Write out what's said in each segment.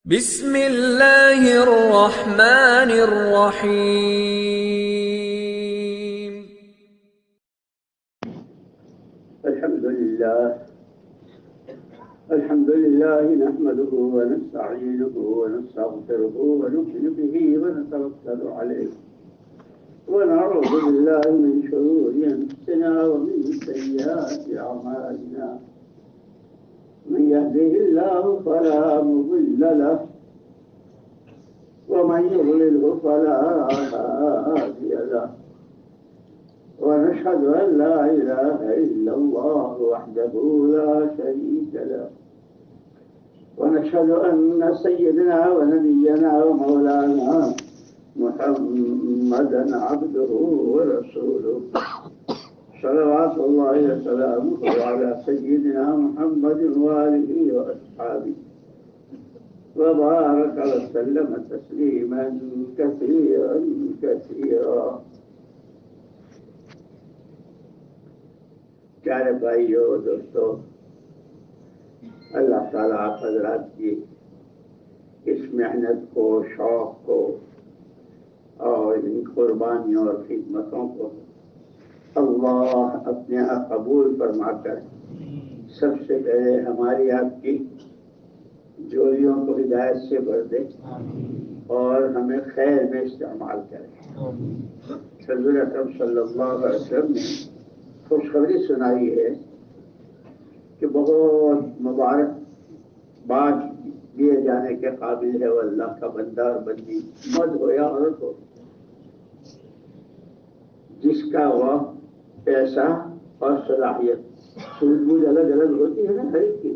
بسم اللہ الرحمن الرحیم۔ الحمد لله نحمده ونستعينه ونستغفره ونؤمن به ونتوكل عليه ونعوذ بالله من شرور أنفسنا ومن سيئات أعمالنا، من يهده الله فلا مضل له ومن يضلله فلا هادي له، ونشهد أن لا إله إلا الله وحده لا شريك له، ونشهد أن سيدنا ونبينا ومولانا محمدا عبده ورسوله، صلوات الله وسلامه على سيدنا محمد وآله وأصحابه وبارك وسلم تسليما كثيرا كثيرا۔ پیارے بھائیو دوستو، اللہ تعالیٰ آپ حضرات کی اس محنت کو، شوق کو اور ان قربانیوں اور خدمتوں کو اللہ اپنے یہاں قبول فرما کر سب سے پہلے ہماری آپ کی جولیوں کو ہدایت سے بھر دے اور ہمیں خیر میں استعمال کرے۔ حضور اکرم صلی اللہ علیہ وسلم نے خوشخبری سنائی ہے کہ بہت مبارک بات دیے جانے کے قابل ہے وہ اللہ کا بندہ اور بندی، مرد ہو یا عورت ہو، جس کا وہ پیسہ اور صلاحیت، سوجھ بوجھ الگ الگ ہوتی ہے نا ہر ایک کی۔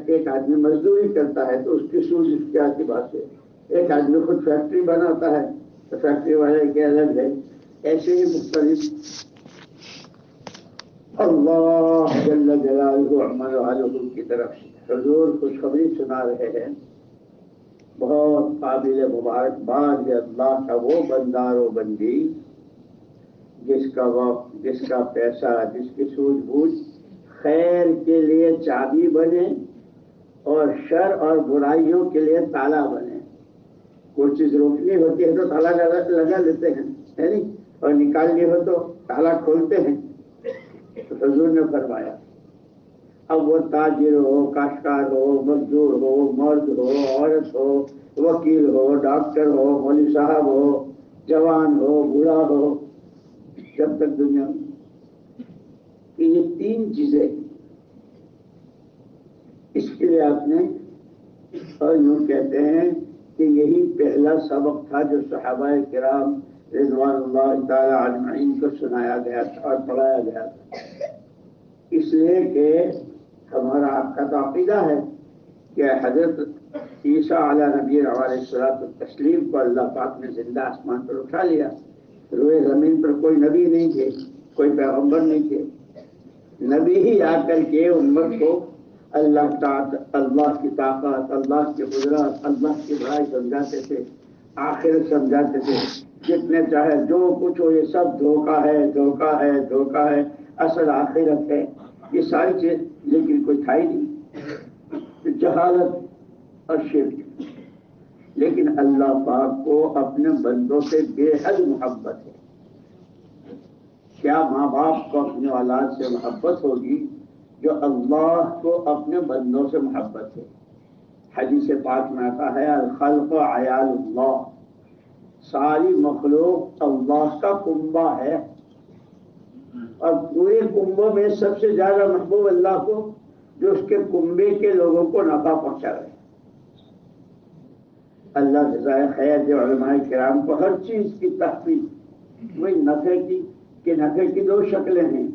ایک آدمی مزدوری کرتا ہے تو اس کی سوجھ کیا کی بات ہے، ایک آدمی خود فیکٹری بناتا ہے تو فیکٹری والے کے الگ ہے، ایسے ہی مختلف اللہ جل جلالہ عمل والوں کی طرف سے حضور خوشخبری سنا رہے ہیں۔ بہت قابل مبارکباد ہے اللہ کا وہ بندہ و بندی جس کا وقت، جس کا پیسہ، جس کی سوجھ بوجھ خیر کے لیے چابی بنے اور شر اور برائیوں کے لیے تالا بنے۔ کوئی چیز روکنی ہوتی ہے تو تالا لگا لیتے ہیں، ہے نہیں؟ اور نکالنی ہو تو تالا کھولتے ہیں۔ تو حضور نے فرمایا اب وہ تاجر ہو، کاشتکار ہو، مزدور ہو، مرد ہو، عورت ہو، وکیل ہو، ڈاکٹر ہو، مولوی صاحب ہو، جوان ہو، بوڑھا ہو، جب تک دنیا میں یہ تین چیزیں، اس کے لیے آپ نے، اور یوں کہتے ہیں کہ یہی پہلا سبق تھا جو صحابہ کرام رضوان اللہ تعالی اجمعین کو سنایا گیا تھا اور پڑھایا گیا تھا، اس لیے کہ ہمارا آپ کا تو عقیدہ ہے کہ حضرت عیسیٰ علیہ نبی علیہ السلام کو اللہ پاک نے زندہ آسمان پر اٹھا لیا۔ روئے زمین پر کوئی نبی نہیں تھے، کوئی پیغمبر نہیں تھے، نبی ہی آ کر کے امت کو اللہ کی طاقت، اللہ کی قدرت، اللہ کی بڑائی سمجھاتے تھے، آخرت سمجھاتے تھے۔ جتنے چاہے جو کچھ ہو یہ سب دھوکہ ہے، دھوکہ ہے، دھوکہ ہے، اصل آخرت ہے، یہ ساری چیز، لیکن کوئی تھا ہی نہیں، جہالت اور شرک۔ لیکن اللہ پاک کو اپنے بندوں سے بے حد محبت ہے۔ کیا ماں باپ کو اپنے اولاد سے محبت ہوگی جو اللہ کو اپنے بندوں سے محبت ہے؟ حدیث پاک میں آتا ہے الخلق عیال اللہ، ساری مخلوق اللہ کا کنبہ ہے، اور پورے کنبوں میں سب سے زیادہ محبوب اللہ کو جو اس کے کنبے کے لوگوں کو نفع پہنچا رہے ہیں۔ اللہ جزائے خیر جو علماء کرام کو ہر چیز کی تحقیق، وہی نفع کی، کہ نفع کی دو شکلیں ہیں،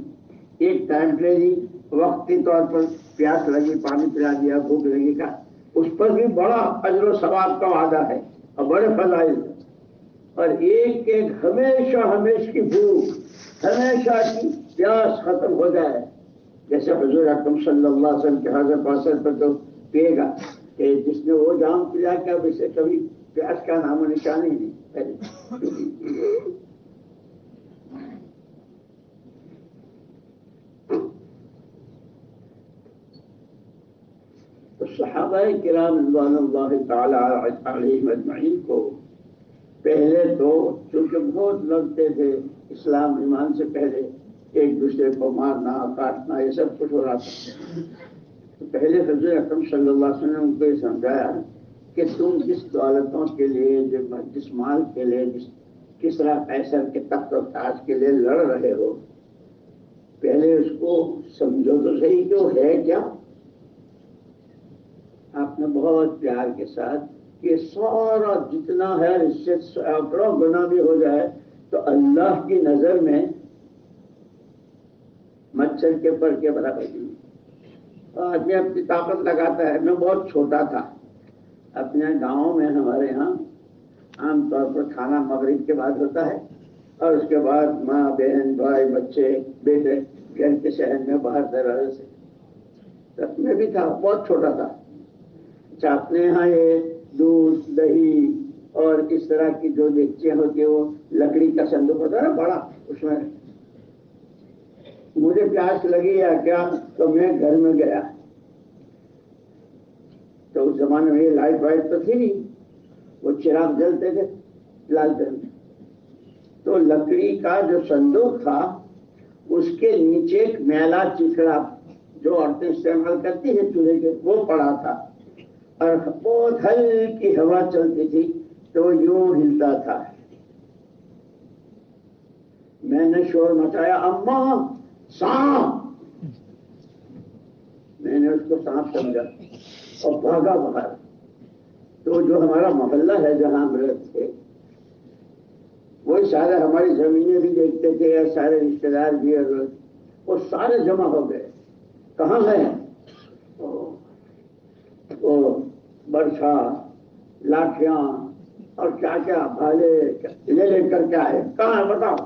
ایک ٹیمپریری وقتی طور پر پیاس لگی پانی پلا دیا، بھوک لگی کا، اس پر بھی بڑا اجر و ثواب کا وعدہ ہے اور بڑے فضائل، اور ایک ہمیشہ کی بھوک، ہمیشہ کی پیاس ختم ہو جائے، جیسے حضور اکرم صلی اللہ علیہ وسلم کے حضرت کوثر پر تو پیے گا کہ جس نے وہ جام پلا کیا ویسے کبھی پیاس کا نام و نشان ہی نہیں۔ تو صحابہ صحابہ کرام رضوان اللہ تعالی علیہم اجمعین کو پہلے تو چونکہ بہت لڑتے تھے اسلام ایمان سے پہلے، ایک دوسرے کو مارنا کاٹنا یہ سب کچھ ہو رہا تھا، تو پہلے حضور اکرم صلی اللہ علیہ وسلم نے ان کو یہ سمجھایا کہ تم جس دولتوں کے لیے، جس مال کے لیے، جس کسرا قیصر کے تخت و تاج کے لیے لڑ رہے ہو، پہلے اس کو سمجھو تو صحیح کہ وہ ہے کیا۔ آپ نے بہت پیار کے ساتھ کہ سارا جتنا ہے اس سے سینکڑوں گنا بھی ہو جائے تو اللہ کی نظر میں مچھر کے پر کے برابر نہیں۔ آدمی اپنی طاقت لگاتا ہے۔ میں بہت چھوٹا تھا، اپنے گاؤں میں ہمارے ہاں عام طور پر کھانا مغرب کے بعد ہوتا ہے، اور اس کے بعد ماں بہن بھائی بچے بیٹے گھر کے شہر میں باہر دروازے سے، تب میں بھی تھا، بہت چھوٹا تھا۔ اچھا، اپنے یہاں یہ دودھ دہی اور اس طرح کی جو دیگچیاں ہوتی ہیں وہ لکڑی کا صندوق ہوتا ہے نا بڑا، اس میں مجھے پیاس لگی یا کیا تو میں گھر میں گیا، تو اس زمانے میں یہ لائٹ وائٹ تو تھی نہیں، وہ چراغ جلتے تھے لالٹین، تو لکڑی کا جو صندوق تھا اس کے نیچے ایک میلا چکڑا جو عورتیں استعمال کرتی ہیں چولہے کے، وہ پڑا تھا، اور بہت ہلکی ہوا چلتی تھی تو یوں ہلتا تھا۔ میں نے شور مچایا، اماں سانپ! میں نے اس کو سانپ سمجھا اور بھاگا باہر۔ تو جو ہمارا محلہ ہے جہاں ہم رہتے تھے، وہی سارے ہماری زمینیں بھی دیکھتے تھے، اور سارے رشتے دار بھی، اور وہ سارے جمع ہو گئے۔ کہاں ہے؟ وہ برچھا لاٹھیاں اور کیا کیا بھالے لے کر کے آئے۔ کہاں ہے بتاؤ؟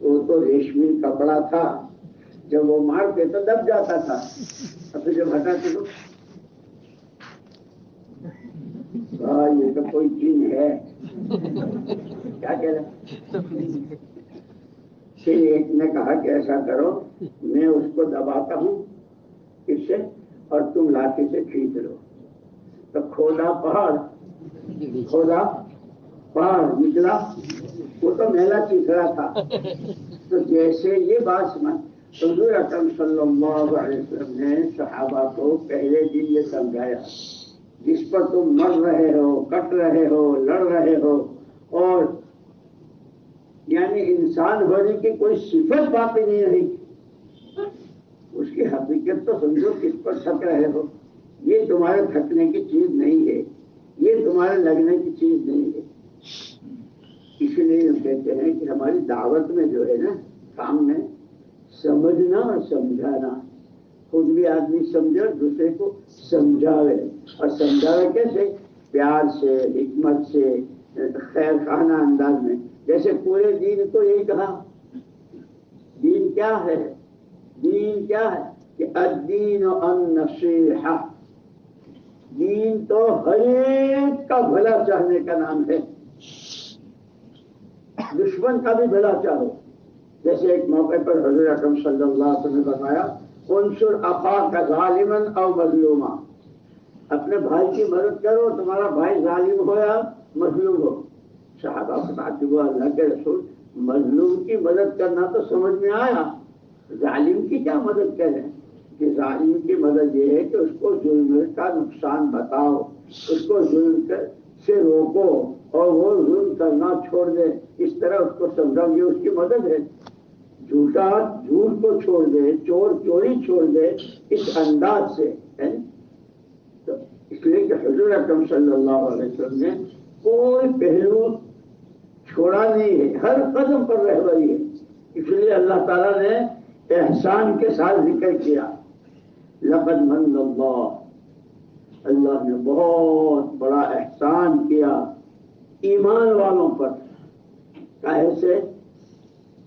وہ تو ریشمی کپڑا تھا، جب وہ مارتے تو دب جاتا تھا، اب پھر جب ہٹاتے تو یہ تو کوئی چیز ہے، کیا کہہ رہا۔ پھر ایک نے کہا کہ ایسا کرو، میں اس کو دباتا ہوں اس سے اور تم لاٹھی سے کھینچ لو۔ تو کھودا پہاڑ نکلا، وہ تو میلا چیخڑا تھا۔ تو جیسے یہ بات سمجھ، حضور اکرم صلی اللہ علیہ وسلم نے صحابہ کو پہلے دن یہ سمجھایا، جس پر تم مر رہے ہو، کٹ رہے ہو، لڑ رہے ہو، اور یعنی انسان ہونے کی کوئی صفت باقی نہیں رہی، اس کی حقیقت تو سمجھو کس پر تھک رہے ہو۔ یہ تمہارے تھکنے کی چیز نہیں ہے، یہ تمہارے لگنے کی چیز نہیں ہے۔ اس لیے ہم کہتے ہیں کہ ہماری دعوت میں جو ہے نا، کام میں سمجھنا اور سمجھانا، خود بھی آدمی سمجھے اور دوسرے کو سمجھاوے، اور سمجھاوے کیسے؟ پیار سے، حکمت سے، خیر خانہ انداز میں۔ جیسے پورے دین کو یہی کہا، دین کیا ہے؟ دین کیا ہے کہ الدین النصیحہ، دین تو ہر ایک کا بھلا چاہنے کا نام ہے، دشمن کا بھی بھلا چاہو۔ جیسے ایک موقع پر حضور اکرم صلی اللہ علیہ وسلم نے فرمایا، انصر اخاک ظالما او مظلوما، اپنے بھائی کی مدد کرو، تمہارا بھائی ظالم ہو یا مظلوم ہو۔ صحابہ کو تعجب ہوا، اللہ کے رسول، مظلوم کی مدد کرنا تو سمجھ میں آیا، ظالم کی کیا مدد کریں؟ کہ ظالم کی مدد یہ ہے کہ اس کو ظلم کا نقصان بتاؤ، اس کو ظلم سے روکو اور وہ ظلم کرنا چھوڑ دے، اس طرح اس کو سمجھاؤ، یہ اس کی مدد ہے۔ جھوٹ کو چھوڑ دے، چور چوری چھوڑ دے، اس انداز سے ہے۔ تو اس لیے کہ حضور اکرم صلی اللہ علیہ وسلم نے کوئی پہلو چھوڑا نہیں ہے، ہر قدم پر رہبری ہے۔ اس لیے اللہ تعالیٰ نے احسان کے ساتھ ذکر کیا، لقد من اللہ نے بہت بڑا احسان کیا ایمان والوں پر، کاہے سے؟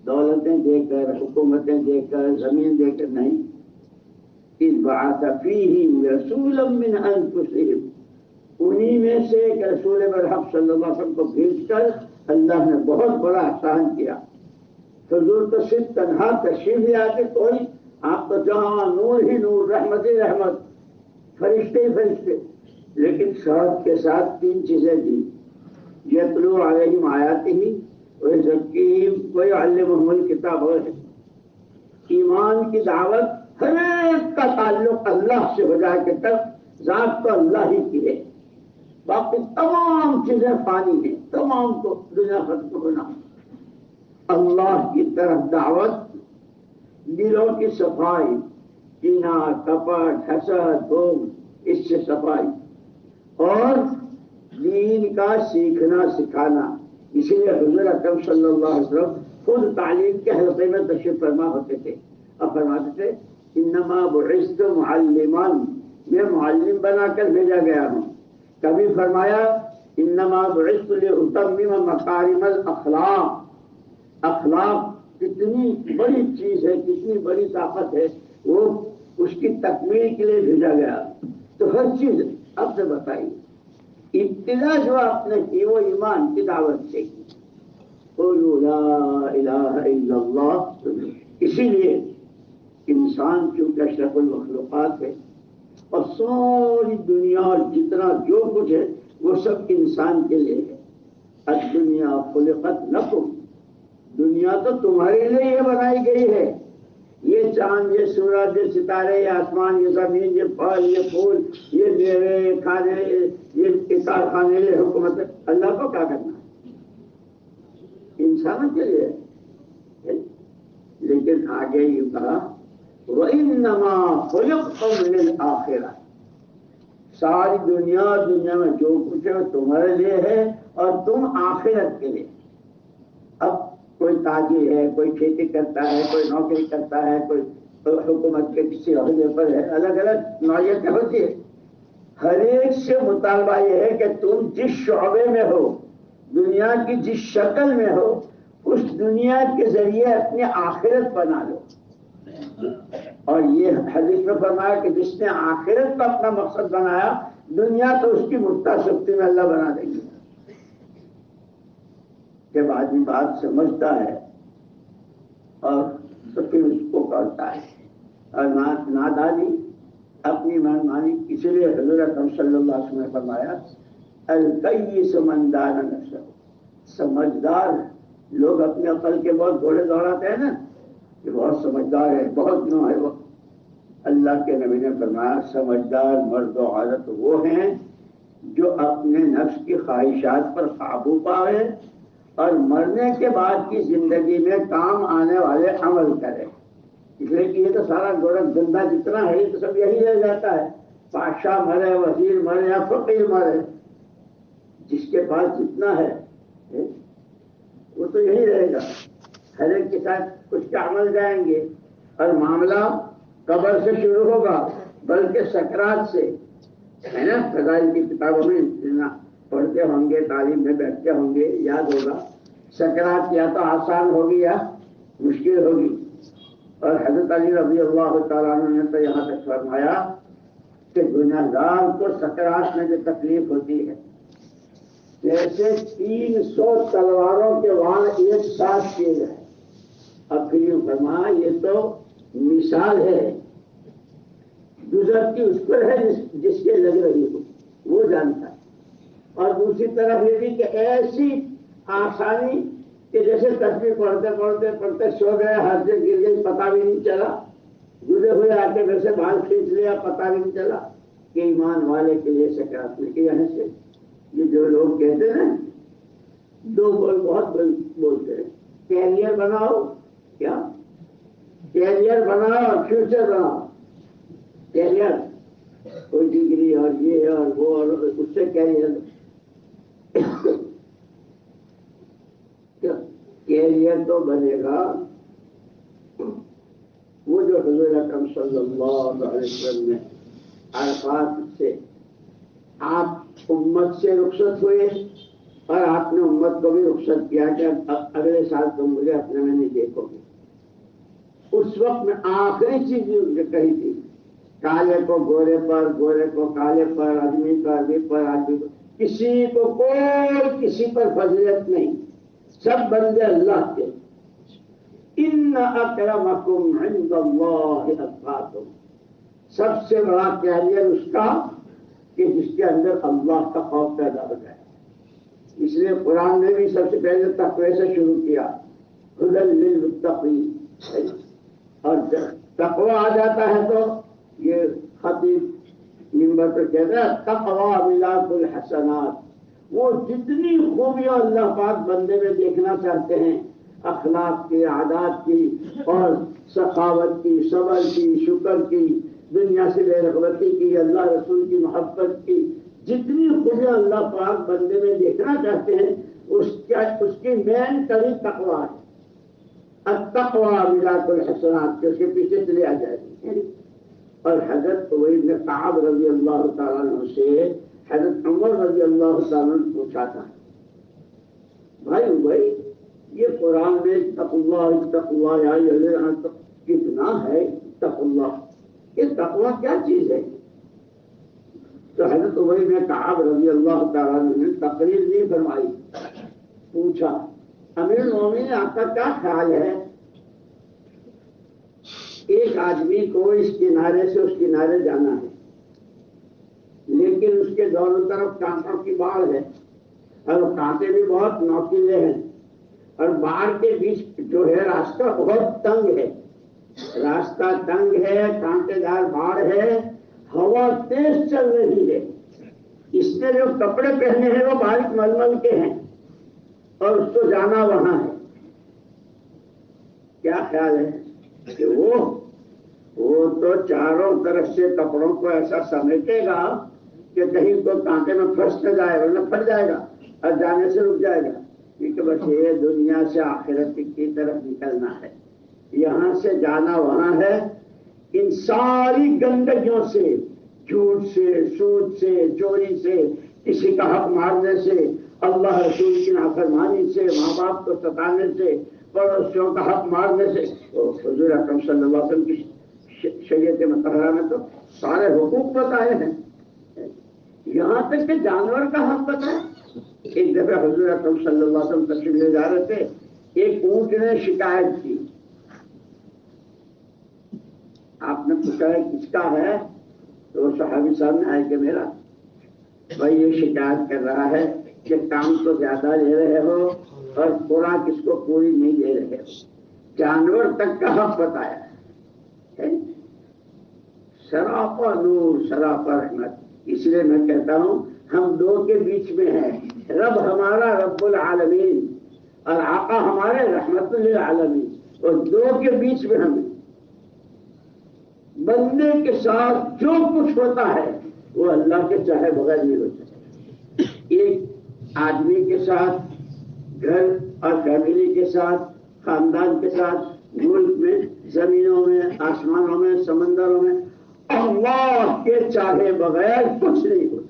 دولتیں دے کر، حکومتیں دے کر، زمین دے کر نہیں، اذ بعث فیہم رسولا من انفسہم، انہی میں سے ایک رسول برحق صلی اللہ علیہ وسلم کو بھیج کر اللہ نے بہت بڑا احسان کیا۔ حضور تو صرف تنہا تشریف لے آتے، کوئی آپ تو جہاں نور ہی نور، رحمت ہی رحمت، فرشتے ہی فرشتے، لیکن شہد کے ساتھ 3 چیزیں دی، یتلو علیہم آیاتہ ویزکیہم ویعلمہم الکتاب والحکمہ۔ ایمان کی دعوت ہر ایک کا تعلق اللہ سے ہو جائے کہ تک ذات تو اللہ ہی کی ہے، باقی تمام چیزیں فانی ہیں، تمام کو دنیا ختم ہونا۔ اللہ کی طرف دعوت، دلوں کی صفائی، کینہ، کپٹ، حسد، بغض، اس سے صفائی، اور دین کا سیکھنا سکھانا۔ اسی لیے حضور اکرم صلی اللہ علیہ وسلم خود تعلیم کے حلقے میں تشریف فرما ہوتے تھے اور فرماتے تھے انما بعثت معلما، میں معلم بنا کر بھیجا گیا ہوں۔ کبھی فرمایا انما بعثت لاتمم مکارم الاخلاق، اخلاق کتنی بڑی چیز ہے، کتنی بڑی طاقت ہے، وہ اس کی تکمیل کے لیے بھیجا گیا۔ تو ہر چیز اب سے بتائیے، ابتدا جو آپ نے کی وہ ایمان کی دعوت سے کی، قولوا لا الہ الا اللہ۔ اسی لیے انسان چونکہ اشرف المخلوقات ہے اور ساری دنیا اور جتنا جو کچھ ہے وہ سب انسان کے لیے ہے۔ الدنیا خلقت لکم، دنیا تو تمہارے لیے یہ بنائی گئی ہے، یہ چاند، یہ سورج، یہ ستارے، یہ آسمان، یہ زمین، یہ پھل، یہ پھول، یہ میوے، یہ کھانے، یہ کارخانے، یہ حکومت، اللہ کو کیا کرنا ہے؟ انسانوں کے لیے ہے۔ لیکن آگے یہ کہا وَإِنَّمَا خُلِقْتُمْ لِلْآخِرَةِ، ساری دنیا میں جو کچھ ہے وہ تمہارے لیے ہے اور تم آخرت کے لیے۔ اب کوئی تاجر ہے، کوئی کھیتی کرتا ہے، کوئی نوکری کرتا ہے، کوئی حکومت کے کسی عہدے پر ہے، الگ الگ نوعیتیں ہوتی ہے۔ ہر ایک سے مطالبہ یہ ہے کہ تم جس شعبے میں ہو، دنیا کی جس شکل میں ہو، اس دنیا کے ذریعے اپنی آخرت بنا لو۔ اور یہ حدیث میں فرمایا کہ جس نے آخرت کو اپنا مقصد بنایا، دنیا تو اس کی مٹھا سختی میں اللہ بنا دیں گے۔ جب آدمی بات سمجھتا ہے اور تو پھر اس کو کرتا ہے، اور نادانی اپنی منمانی۔ اسی لیے حضور اکرم صلی اللہ علیہ وسلم نے فرمایا الکیس من دان نفسہ، سمجھدار لوگ اپنے عقل کے بہت گھوڑے دوڑاتے ہیں نا، یہ بہت سمجھدار ہے، بہت نو ہے وہ۔ اللہ کے نبی نے فرمایا سمجھدار مرد و عورت وہ ہیں جو اپنے نفس کی خواہشات پر قابو پائے اور مرنے کے بعد کی زندگی میں کام آنے والے عمل کرے۔ اس لیے کہ یہ تو سارا گورکھ دھندا جتنا ہے یہ تو سب یہی رہ جاتا ہے، بادشاہ مرے، وزیر مرے یا فقیر مرے، جس کے پاس جتنا ہے وہ تو یہی رہے گا۔ ہر ایک کے ساتھ کچھ کے عمل جائیں گے اور معاملہ قبر سے شروع ہوگا، بلکہ سکرات سے، ہے نا؟ فضائل کی کتابوں میں پڑھتے ہوں گے، تعلیم میں بیٹھتے ہوں گے، یاد ہوگا سکرات یا تو آسان ہوگی یا مشکل ہوگی۔ اور حضرت علی رضی اللہ تعالیٰ عنہ نے تو یہاں تک فرمایا کہ گنہگار کو سکرات میں جو تکلیف ہوتی ہے جیسے 300 تلواروں کے وار ایک ساتھ کیے گئے۔ اب پھر یہ فرمایا یہ تو مثال ہے، گزرتی اس پر ہے جس کے لگ رہی ہو، وہ جانتا ہے۔ اور دوسری طرف یہ بھی کہ ایسی آسانی کہ جیسے تسبیح پڑھتے پڑھتے پڑھتے سو گئے، ہاتھ سے گر گئی، پتہ بھی نہیں چلا، گزرے ہوئے آتے پھر سے بال کھینچ لیا، پتہ بھی نہیں چلا۔ کہ ایمان والے کے لیے سکرات میں کہ یہاں سے یہ جو لوگ کہتے ہیں نا، دو بہت بولتے ہیں کیریئر بناؤ، کیا کیریئر بناؤ اور فیوچر بناؤ۔ کیریئر کوئی ڈگری اور یہ اور وہ اور اس سے کیریئر، کیریئر تو بنے گا وہ جو حضور اکرم صلی اللہ علیہ وسلم نے عرفات سے آپ امت سے رخصت ہوئے اور آپ نے امت کو بھی رخصت کیا کہ اگلے سال تم مجھے اپنے میں نہیں دیکھو گے۔ اس وقت میں آخری چیز جو کہی تھی، کالے کو گورے پر، گورے کو کالے پر، آدمی کو آدمی پر، آدمی کو، کسی کو کوئی کسی پر فضیلت نہیں، سب بندے اللہ کے۔ ان اکرمکم عند اللہ اتقاکم، سب سے بڑا کیریئر اس کا کہ جس کے اندر اللہ کا خوف پیدا ہو جائے. اس لیے قرآن نے بھی سب سے پہلے تقوی سے شروع کیا، ہدی للمتقین. اور جب تقوی آ جاتا ہے تو یہ خطیب منبر پر کہتا ہے تقوی ملاک الحسنات، وہ جتنی خوبیاں اللہ پاک بندے میں دیکھنا چاہتے ہیں، اخلاق کی، عادات کی، اور سخاوت کی، صبر کی، شکر کی، دنیا سے بے رغبتی کی، اللہ رسول کی محبت کی، جتنی خوبیاں اللہ پاک بندے میں دیکھنا چاہتے ہیں اس کی مین کڑی تقوی ہے. التقوی ملاک الحسنات کے اس کے پیچھے چلے آ جائے گی. اور حضرت ابی بن کعب رضی اللہ تعالیٰ عنہ سے حضرت عمر رضی اللہ تعالیٰ عنہ پوچھا تھا، بھائی یہ قرآن میں اتقوا یا کتنا ہے اتقوا، یہ تقوی کیا چیز ہے؟ تو حضرت ابی بن کعب رضی اللہ تعالیٰ عنہ نے تقریر نہیں فرمائی، پوچھا امیر المومنین آپ کا کیا خیال ہے، ایک آدمی کو اس کنارے سے اس کنارے جانا ہے، لیکن اس کے دونوں طرف کانٹوں کی باڑ ہے، اور کانٹے بھی بہت نوکیلے ہیں، اور باڑ کے بیچ جو ہے راستہ بہت تنگ ہے، راستہ تنگ ہے، کانٹے دار باڑ ہے، ہوا تیز چل رہی ہے، اس نے جو کپڑے پہنے ہیں وہ باریک ململ کے ہیں، اور اس کو جانا وہاں ہے. کیا خیال ہے کہ وہ تو چاروں طرف سے کپڑوں کو ایسا سمیٹے گا کہ کہیں کو کانٹے میں پھنس نہ جائے ورنہ پھٹ جائے گا اور جانے سے رک جائے گا، کیونکہ بس یہ دنیا سے آخرت کی طرف نکلنا ہے، یہاں سے جانا وہاں ہے. ان ساری گندگیوں سے، جھوٹ سے، سود سے، چوری سے، کسی کا حق مارنے سے، اللہ رسول کی نافرمانی سے، ماں باپ کو ستانے سے، پڑوسیوں کا حق مارنے سے، حضور اکرم صلی اللہ علیہ وسلم کی شریعت مطہرہ میں تو سارے حقوق بتائے ہیں، یہاں تک کہ جانور کا حق بتایا. ایک دفعہ حضور اکرم صلی اللہ علیہ وسلم تشریف لے جا رہے تھے، ایک اونٹ نے شکایت کی. آپ نے پوچھا ہے کس کا ہے؟ تو صحابی صاحب نے آئے کہ میرا. بھائی یہ شکایت کر رہا ہے کہ کام تو زیادہ لے رہے ہو اور خوراک اس کو پوری نہیں دے رہے ہو. جانور تک کا حق بتایا ہے. سراپا نور، سراپا رحمت. اس لیے میں کہتا ہوں ہم دو کے بیچ میں ہیں، رب ہمارا رب العالمین اور آقا ہمارے رحمت للعالمین، اور دو کے بیچ میں ہم. بندے کے ساتھ جو کچھ ہوتا ہے وہ اللہ کے چاہے بغیر نہیں ہوتا. ایک آدمی کے ساتھ، گھر اور فیملی کے ساتھ، خاندان کے ساتھ، ملک میں، زمینوں میں، آسمانوں میں، سمندروں میں اللہ کے چاہے بغیر کچھ نہیں ہوتا.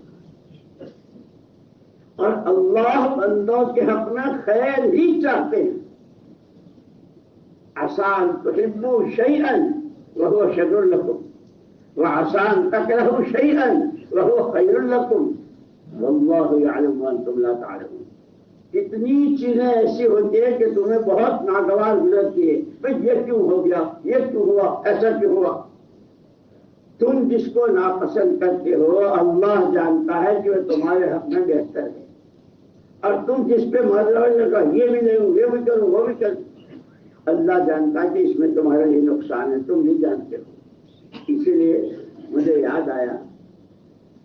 اور اللہ بندوں کے حق میں خیر ہی چاہتے ہیں. آسان تحبوا شیئا وهو شر لكم وعسى تكرهوا شيئا وهو خير لكم والله يعلم وانتم لا تعلمون. کتنی چیزیں ایسی ہوتی ہیں کہ تمہیں بہت ناگوار گزرتی ہے، بھئی یہ کیوں ہو گیا، یہ کیوں ہوا، ایسا کیوں ہوا. تم جس کو ناپسند کرتے ہو اللہ جانتا ہے کہ وہ تمہارے حق میں بہتر ہے، اور تم جس پہ مر کا یہ بھی نہیں ہوں، یہ بھی کروں، وہ بھی کروں، اللہ جانتا ہے کہ اس میں تمہارا یہ نقصان ہے، تم نہیں جانتے ہو. اسی لیے مجھے یاد آیا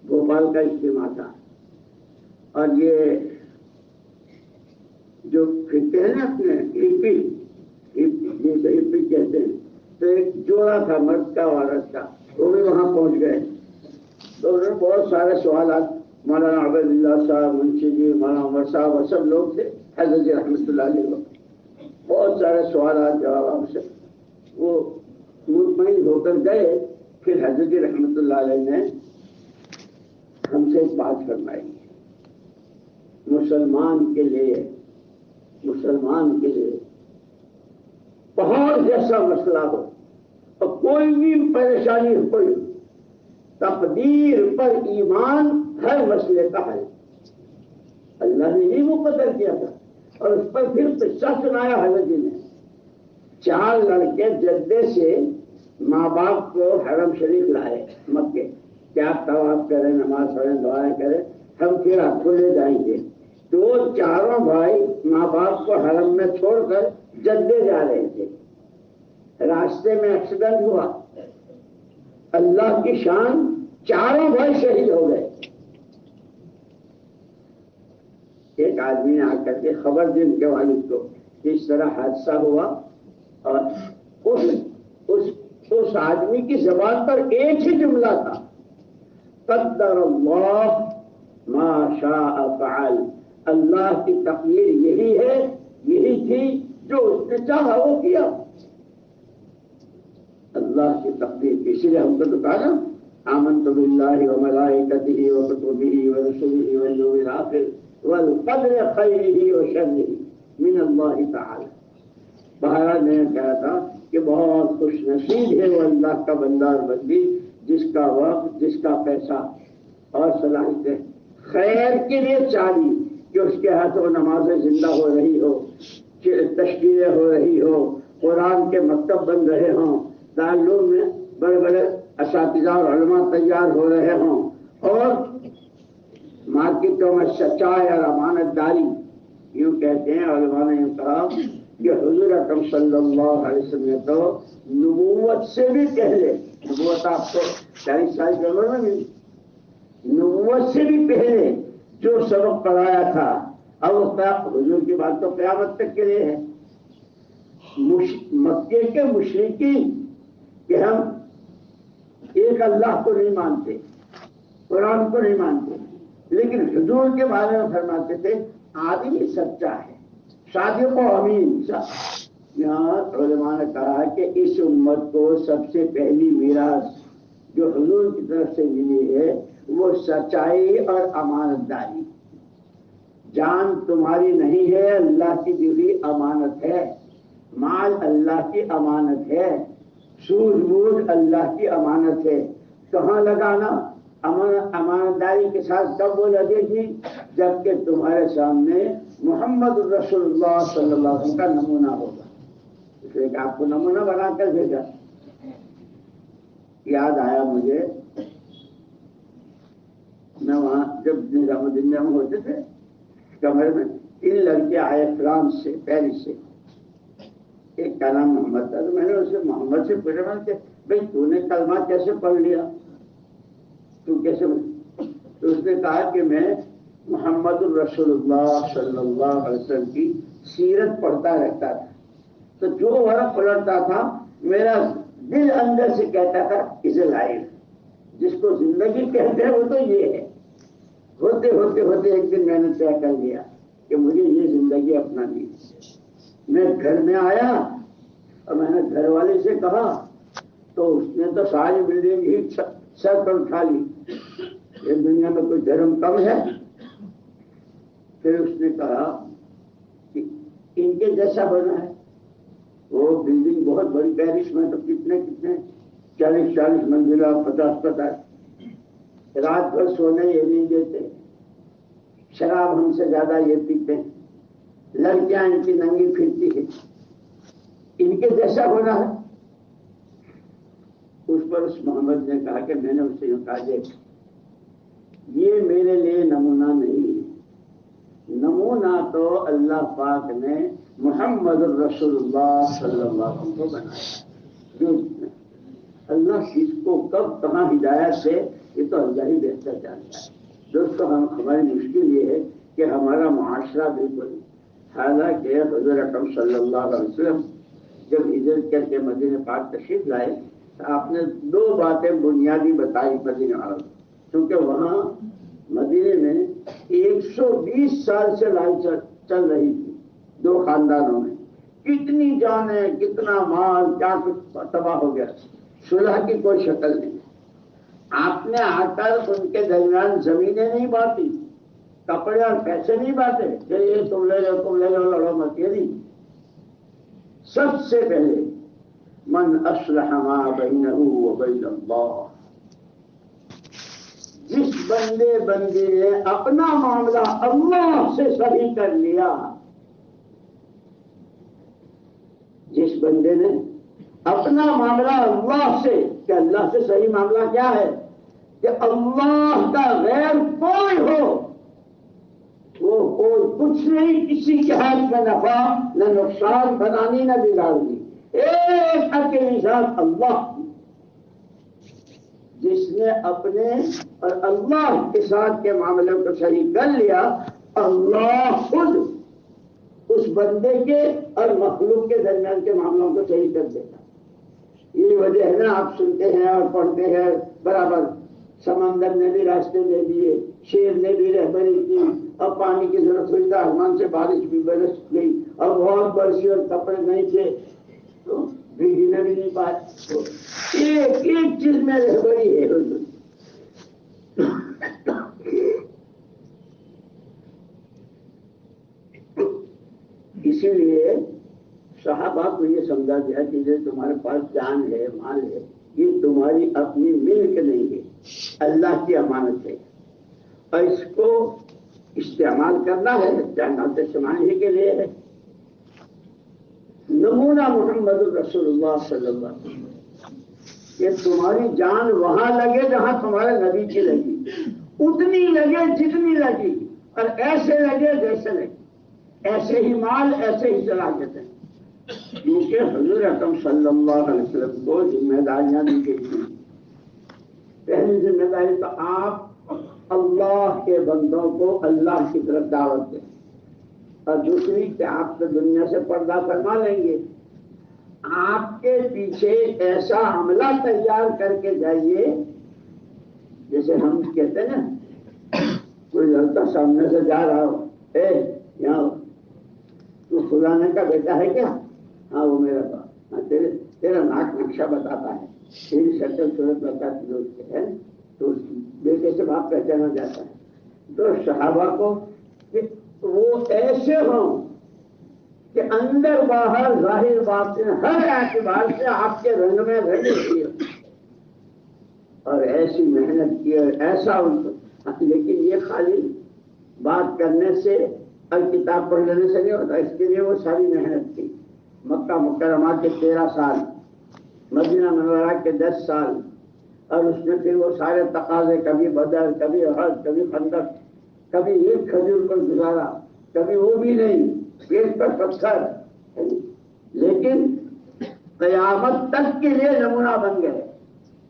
بھوپال کا اجتماع تھا، اور یہ جو پھرتے ہیں نا اپنے ہپی کہتے ہیں، تو ایک جوڑا تھا مرد کا عورت کا، وہ بھی وہاں پہنچ گئے. تو انہوں نے بہت سارے سوالات، مولانا عبید اللہ صاحب، منشی جی، مولانا عمر صاحب اور سب لوگ تھے، حضرت جی رحمۃ اللہ علیہ، بہت سارے سوالات جواب سے وہ مطمئن ہو کر گئے. پھر حضرت جی رحمۃ اللہ علیہ نے ہم سے ایک بات فرمائی، مسلمان کے لیے بہت جیسا مسئلہ ہو اور کوئی بھی پریشانی ہو، تقدیر پر ایمان ہر مسئلے کا ہے. اللہ نے یہ مقدر کیا تھا، اور اس پر پھر قصہ سنایا حضرت جی نے. 4 لڑکے جدے سے ماں باپ کو حرم شریف لائے مکے کہ آپ طواف کریں، نماز پڑھیں، دعائیں کریں، ہم پھر آپ کو لے جائیں گے۔ تو وہ چاروں بھائی ماں باپ کو حرم میں چھوڑ کر جدے جا رہے تھے، راستے میں ایکسیڈنٹ ہوا، اللہ کی شان، چاروں بھائی شہید ہو گئے۔ ایک آدمی نے آ کر کے خبر دی ان کے والد کو کہ اس طرح حادثہ ہوا، اور اس آدمی کی زبان پر ایک ہی جملہ تھا، قدر اللہ ما شاء فعل، اللہ کی تقدیر یہی ہے، یہی تھی، جو اس نے چاہا وہ کیا۔ اللہ کی تقدیر، اسی لیے ہم کو تو کہا نا آمنت باللہ وملائکتہ وکتبہ ورسلہ والیوم الآخر والقدر خیرہ وشرہ من اللہ تعالی۔ بہرحال میں نے کہا تھا کہ بہت خوش نصیب ہے وہ اللہ کا بندہ اور بندی جس کا وقت، جس کا پیسہ اور صلاحیتیں خیر کے لیے چاہیے کہ اس کے ہاتھوں نمازیں زندہ ہو رہی ہو، تشکیلیں ہو رہی ہو، قرآن کے مکتب بن رہے ہوں، دارالعلوم میں بڑے بڑے اساتذہ اور علماء تیار ہو رہے ہوں، اور مارکیٹوں میں سچائی اور امانت داری، یوں کہتے ہیں علماء نے یوں کہا کہ حضور اکرم صلی اللہ علیہ وسلم نے تو نبوت سے بھی پہلے، نبوت آپ کو 40 سال کی عمر میں ملی، نبوت سے بھی پہلے جو سبق پڑھایا تھا، اب حضور کی بات تو قیامت تک کے لیے ہے۔ مکے کے مشرکین کہ ہم ایک اللہ کو نہیں مانتے، قرآن کو نہیں مانتے، لیکن حضور کے بارے میں فرماتے تھے آدمی سچا ہے، صادق و امین۔ یہاں علماء نے کہا کہ اس امت کو سب سے پہلی میراث جو حضور کی طرف سے ملی ہے وہ سچائی اور امانت داری۔ جان تمہاری نہیں ہے، اللہ کی دی ہوئی امانت ہے، مال اللہ کی امانت ہے، سود بوجھ اللہ کی امانت ہے۔ کہاں لگانا؟ امانت داری کے ساتھ کب وہ لگے گی؟ جبکہ تمہارے سامنے محمد رسول اللہ صلی اللہ علیہ وسلم کا نمونہ ہوگا، اس لیے کہ آپ کو نمونہ بنا کر بھیجا۔ یاد آیا مجھے، میں وہاں جب نظام الدین میں ہوتے تھے کمرے میں 3 لڑکے آئے فرانس سے، پیرس سے، ایک کا نام محمد تھا، تو میں نے اسے محمد سے پوچھا کہ بھائی تو نے کلمہ کیسے پڑھ لیا، تو کیسے؟ تو اس نے کہا کہ میں محمد الرسول اللہ صلی اللہ علیہ وسلم کی سیرت پڑھتا رہتا تھا، تو جو ورق پلٹتا تھا میرا دل اندر سے کہتا تھا اسے لائف، جس کو زندگی کہتے ہیں وہ تو یہ ہے۔ ہوتے ہوتے ہوتے ایک دن میں نے طے کر لیا کہ مجھے یہ زندگی اپنانی۔ میں گھر میں آیا اور میں نے گھر والے سے کہا تو اس نے تو ساری بلڈنگ ہی سر پر اٹھا لی، اس دنیا میں کوئی دھرم کم ہے؟ پھر اس نے کہا کہ ان کے جیسا بنا ہے، وہ بلڈنگ بہت بڑی، پیرس میں تو کتنے 40 منزلہ، 50، رات بھر سونے یہ نہیں دیتے، شراب ہم سے زیادہ یہ پیتے ہیں، لڑکیاں ان کی ننگی پھرتی ہے، ان کے جیسا ہونا ہے۔ اس پر اس محمد نے کہا کہ میں نے اسے یوں کہا دیکھ یہ میرے لیے نمونہ نہیں ہے، نمونہ تو اللہ پاک نے محمد الرسول اللہ صلی اللہ علیہ وسلم کو بنایا، جو اللہ کس کو کب کہاں ہدایت دے یہ تو اللہ ہی بہتر جانتا ہے۔ دوستو ہماری مشکل یہ ہے کہ ہمارا معاشرہ بالکل، حالانکہ حضور اکرم صلی اللہ علیہ وسلم جب ہجرت کر کے مدینہ پاک تشریف لائے تو آپ نے 2 باتیں بنیادی بتائی مدینہ والوں کو، کیونکہ وہاں مدینے میں 120 سال سے لڑائی چل رہی تھی 2 خاندانوں میں، کتنی جانیں، کتنا مال، کیا کچھ تباہ ہو گیا، صلح کی کوئی شکل نہیں۔ آپ نے آ کر ان کے درمیان زمینیں نہیں بانٹی، کپڑے اور پیسے نہیں بانٹے کہ یہ تم لے لو، تم لے لو، لڑو مت، یہ نہیں۔ سب سے پہلے من اصلح ما بینہ وبین اللہ، جس بندے نے اپنا معاملہ اللہ سے صحیح کر لیا، جس بندے نے اپنا معاملہ اللہ سے، کہ اللہ سے صحیح معاملہ کیا ہے کہ اللہ کا غیر کوئی ہو، وہ کوئی کچھ نہیں، کسی کے ہاتھ میں نفع نہ نقصان بنانی نہ بگاڑنی، ایک اکیلی ذات اللہ کی۔ جس نے اپنے اور اللہ کے ساتھ کے معاملے کو صحیح کر لیا، اللہ خود اس بندے کے اور مخلوق کے درمیان کے معاملوں کو صحیح کر دیتا۔ یہ وجہ ہے نا، آپ سنتے ہیں اور پڑھتے ہیں برابر، سمندر نے بھی راستے دے دیے، شیر نے بھی رہبری کی، اب پانی کی ضرورت ہوئی تو آسمان سے بارش بھی برس گئی، اب بہت برسی اور کپڑے نہیں تھے تو بھیگنے بھی نہیں پائے، تو ایک ایک چیز میں رہبری ہے حضور۔ اسی لیے صحابہ کو یہ سمجھا گیا کہ یہ تمہارے پاس جان ہے، مال ہے، یہ تمہاری اپنی ملک نہیں ہے، اللہ کی امانت ہے، اور اس کو استعمال کرنا ہے، جنات استعمال ہی کے لیے ہے۔ نمونہ محمد رسول اللہ صلی اللہ علیہ وسلم، کہ تمہاری جان وہاں لگے جہاں تمہارے نبی کی لگی، اتنی لگے جتنی لگی، اور ایسے لگے جیسے لگے، ایسے ہی مال، ایسے ہی صلاحیت ہے، کیونکہ حضور اکرم صلی اللہ علیہ وسلم کو ذمہ داریاں دی گئی تھی۔ پہلی ذمہ داری تو آپ اللہ کے بندوں کو اللہ کی طرف دعوت دیں، اور دوسری کہ آپ تو دنیا سے پردہ فرما لیں گے، آپ کے پیچھے ایسا عملہ تیار کر کے جائیے، جیسے ہم کہتے ہیں نا، کوئی لڑکا سامنے سے جا رہا ہو، یہاں تو فلانے کا بیٹا ہے کیا؟ ہاں وہ میرا باپ، ہاں تیرا ناک نقشہ بتاتا ہے، تیری شکل صورت بتاتی ہے، تو بیٹے سے باپ پہچانا جاتا ہے۔ تو صحابہ کو کہ وہ ایسے ہوں کہ اندر باہر ظاہر باطن ہر اعتبار سے آپ کے رنگ میں رنگی کی، اور ایسی محنت کی اور ایسا ان کو، لیکن یہ خالی بات کرنے سے اور کتاب پڑھ لینے سے نہیں ہوتا، اس کے لیے وہ ساری محنت کی۔ مکہ مکرمہ کے 13 سال، مدینہ منورہ کے 10 سال، اور اس میں پھر وہ سارے تقاضے، کبھی بدر، کبھی احد، کبھی خندق، کبھی ایک کھجور پر گزارا، کبھی وہ بھی نہیں، پیٹ پر پتھر، لیکن قیامت تک کے لیے نمونہ بن گئے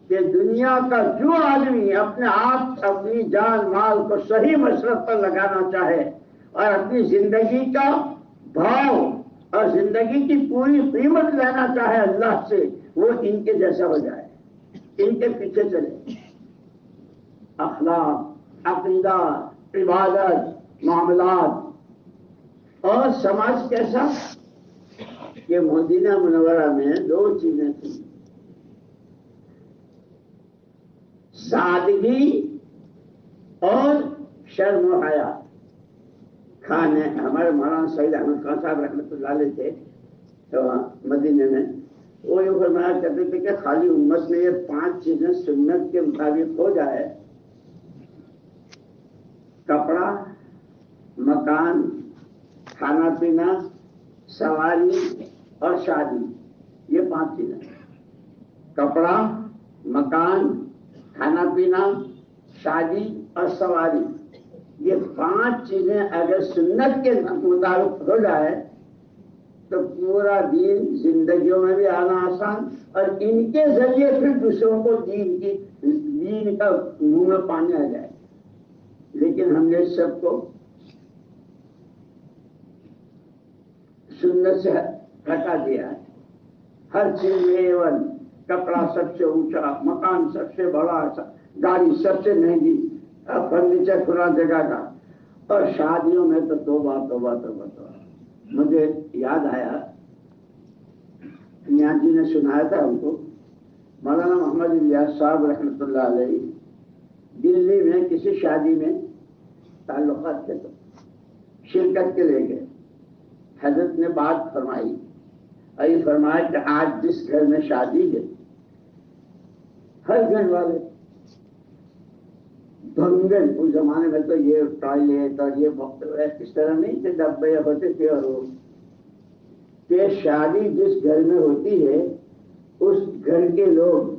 کہ دنیا کا جو آدمی اپنے آپ اپنی جان مال کو صحیح مصرف پر لگانا چاہے اور اپنی زندگی کا بھاؤ اور زندگی کی پوری قیمت لینا چاہے اللہ سے، وہ ان کے جیسا ہو جائے، ان کے پیچھے چلے۔ اخلاق، عقیدہ، عبادت، معاملات اور سماج کیسا؟ کہ مدینہ منورہ میں 2 چیزیں تھیں، سادگی اور شرم و حیا۔ کھانے، ہمارے مولانا سعید احمد خان صاحب رحمۃ اللہ علیہ تھے تو مدینے میں، وہ یہ فرمایا کرتے تھے کہ خالی امت میں یہ 5 چیزیں سنت کے مطابق ہو جائے، کپڑا، مکان، کھانا پینا، سواری اور شادی، یہ 5 چیزیں، کپڑا، مکان، کھانا پینا، شادی اور سواری، یہ 5 چیزیں اگر سنت کے مطابق ہو جائے تو پورا دین زندگیوں میں بھی آنا آسان، اور ان کے ذریعے پھر دوسروں کو دین کا منہ میں پانی آ جائے۔ لیکن ہم نے سب کو سنت سے ہٹا دیا ہے، ہر چیز میں ایون، کپڑا سب سے اونچا، مکان سب سے بڑا، گاڑی سب سے مہنگی، فرنیچر کھلا جگہ کا، اور شادیوں میں تو توبہ توبہ توبہ توبہ۔ مجھے یاد آیا، میاں جی نے سنایا تھا ہم کو، مولانا محمد الیاس صاحب رحمۃ اللہ علیہ دلی میں کسی شادی میں تعلقات تھے تو شرکت کے لے گئے، حضرت نے بات فرمائی، اور یہ فرمایا کہ آج جس گھر میں شادی ہے، ہر گھر والے دھنگل، اس زمانے میں تو یہ ٹوائلٹ اور یہ اس طرح نہیں تھے، ڈبے ہوتے تھے، اور وہ کہ شادی جس گھر میں ہوتی ہے اس گھر کے لوگ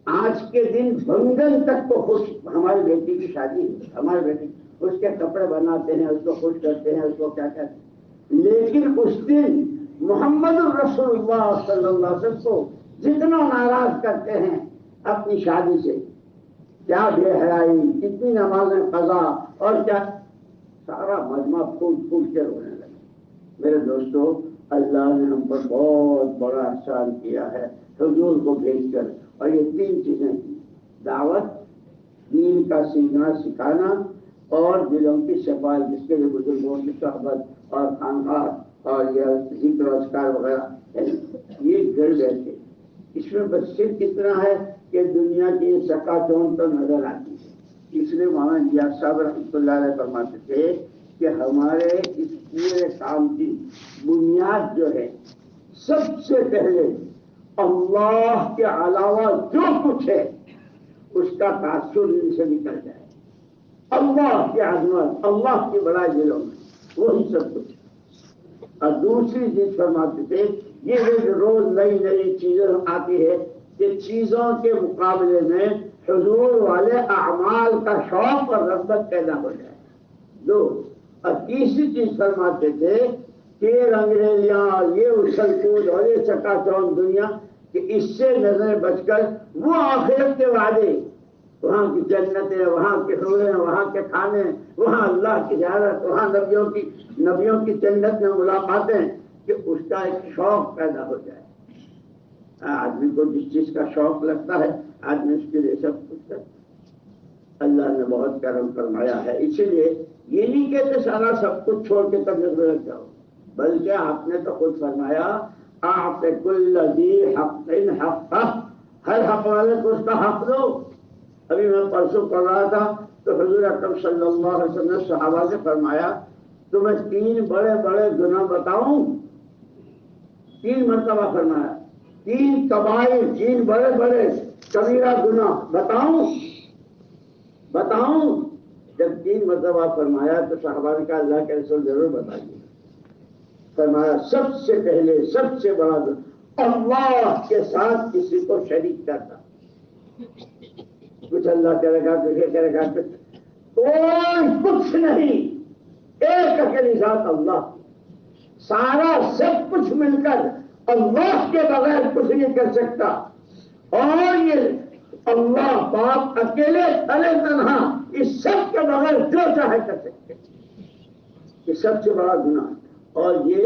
آج کے دن بنگن تک تو خوش، ہماری بیٹی کی شادی ہے، ہماری بیٹی اس کے کپڑے بناتے ہیں، اس کو خوش کرتے ہیں، اس کو کیا کہتے ہیں، لیکن اس دن محمد الرسول اللہ صلی اللہ علیہ وسلم کو جتنا ناراض کرتے ہیں اپنی شادی سے، کیا بے حیائی، کتنی نمازیں قضا، اور کیا سارا مجمع پھول پھول کے رونے لگے۔ میرے دوستو، اللہ نے ہم پر بہت بڑا احسان کیا ہے حضور کو بھیج کر، اور یہ تین چیزیں کی: دعوت، دین کا سیکھنا سکھانا، اور دلوں کی صفائی، جس کے لیے بزرگوں کی صحبت اور خانقاہ اور یہ ذکر و اذکار وغیرہ، یہ گھر بیٹھے۔ اس میں بس صرف اتنا ہے کہ دنیا کی چکا چوند تو نظر آتی ہے، اس لیے مولانا الیاس صاحب رحمۃ اللہ علیہ فرماتے تھے کہ ہمارے اس پورے کام کی بنیاد جو ہے، سب سے پہلے اللہ کے علاوہ جو کچھ ہے اس کا تاثر ان سے نکل جائے، اللہ کی عظمت، اللہ کی بڑائی دلوں میں، وہی سب کچھ۔ اور دوسری چیز فرماتے تھے، یہ روز نئی نئی چیزیں آتی ہے کہ چیزوں کے مقابلے میں حضور والے اعمال کا شوق اور رغبت پیدا ہو جائے۔ دو، اور تیسری چیز فرماتے تھے کہ انگریزیاں، یہ اچھل کود اور یہ چکا چوند دنیا، کہ اس سے نظریں بچ کر وہ آخرت کے وعدے، وہاں کی جنتیں، وہاں کے حوریں، وہاں کے کھانے، وہاں اللہ کی زیارت، وہاں نبیوں کی جنت میں ملاقاتیں، کہ اس کا ایک شوق پیدا ہو جائے۔ آدمی کو جس چیز کا شوق لگتا ہے آدمی اس کے لیے سب کچھ کرتا ہے۔ اللہ نے بہت کرم فرمایا ہے، اسی لیے یہ نہیں کہتے سارا سب کچھ چھوڑ کے تبلیغ میں لگ جاؤ، بلکہ آپ نے تو خود فرمایا اعط کل ذی حق حقہ، ہر حق والے کو اس کا حق دو۔ ابھی میں پرسوں پڑھ رہا تھا تو حضور اکرم صلی اللہ علیہ وسلم نے صحابہ سے فرمایا تمہیں تین بڑے بڑے گناہ بتاؤں، تین مرتبہ فرمایا، تین کبائر، تین بڑے بڑے کبیرہ گناہ بتاؤں۔ جب تین مرتبہ فرمایا تو صحابہ نے کہا اللہ کے رسول ضرور بتائیے۔ فرمایا سب سے پہلے سب سے بڑا گناہ اللہ کے ساتھ کسی کو شریک کرنا، کچھ اللہ کرے گا، کچھ کرے گا، کوئی کچھ نہیں، ایک اکیلی ذات اللہ، سارا سب کچھ مل کر اللہ کے بغیر کچھ نہیں کر سکتا، اور یہ اللہ پاک اکیلے کھڑے تنہا اس سب کے بغیر جو چاہے کر سکتے، یہ سب سے بڑا گناہ۔ اور یہ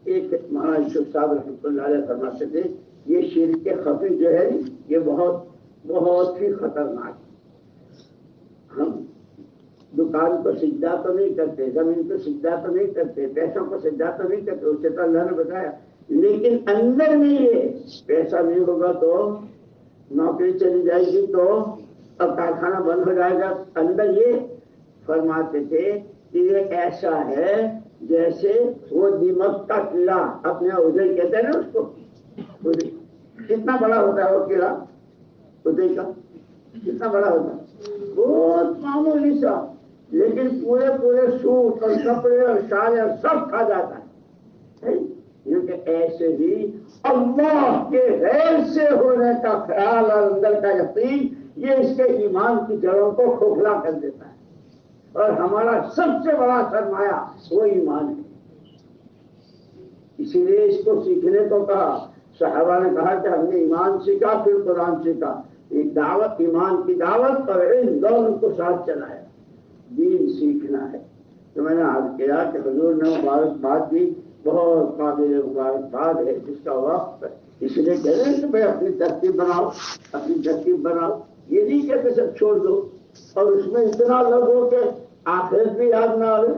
ایک مولانا یوسف صاحب رحمۃ اللہ علیہ فرماتے تھے یہ شرک خفی جو ہے یہ بہت بہت ہی خطرناک ہے۔ ہم دکان کو سجدہ تو نہیں کرتے، زمین کو سجدہ تو نہیں کرتے، پیسوں کو سجدہ تو نہیں کرتے، اسے تو اللہ نے بتایا، لیکن اندر میں یہ پیسہ نہیں ہوگا تو نوکری چلی جائے گی تو اب کارخانہ بند ہو جائے گا، اندر یہ فرماتے تھے کہ یہ ایسا ہے جیسے وہ دیمک کا کیڑا، اپنے ادھر کہتے ہیں نا اس کو، کتنا بڑا ہوتا ہے وہ کیڑا ادھر کا، کتنا بڑا ہوتا ہے، بہت معمولی سا، لیکن پورے پورے سوٹ اور کپڑے اور شالیں سب کھا جاتا ہے۔ کیونکہ ایسے ہی اللہ کے غیر سے ہونے کا خیال اور اندر کا یقین یہ اس کے ایمان کی جڑوں کو کھوکھلا کر دیتا ہے، اور ہمارا سب سے بڑا سرمایہ وہ ایمان ہے۔ اسی لیے اس کو سیکھنے کو کہا، صحابہ نے کہا کہ ہم نے ایمان سیکھا پھر قرآن سیکھا، ایک دعوت، ایمان کی دعوت اور علم دونوں کو ساتھ چلایا، دین سیکھنا ہے۔ تو میں نے عرض کیا کہ حضور نے مبارکباد دی، بہت قابل مبارکباد ہے جس کا وقت، اس لیے کہہ رہے ہیں کہ بھائی اپنی ترتیب بناؤ، اپنی ترتیب بناؤ، یہ نہیں کہتے سب چھوڑ دو اور اس میں اتنا لگو کہ آخرت بھی یاد نہ آئے۔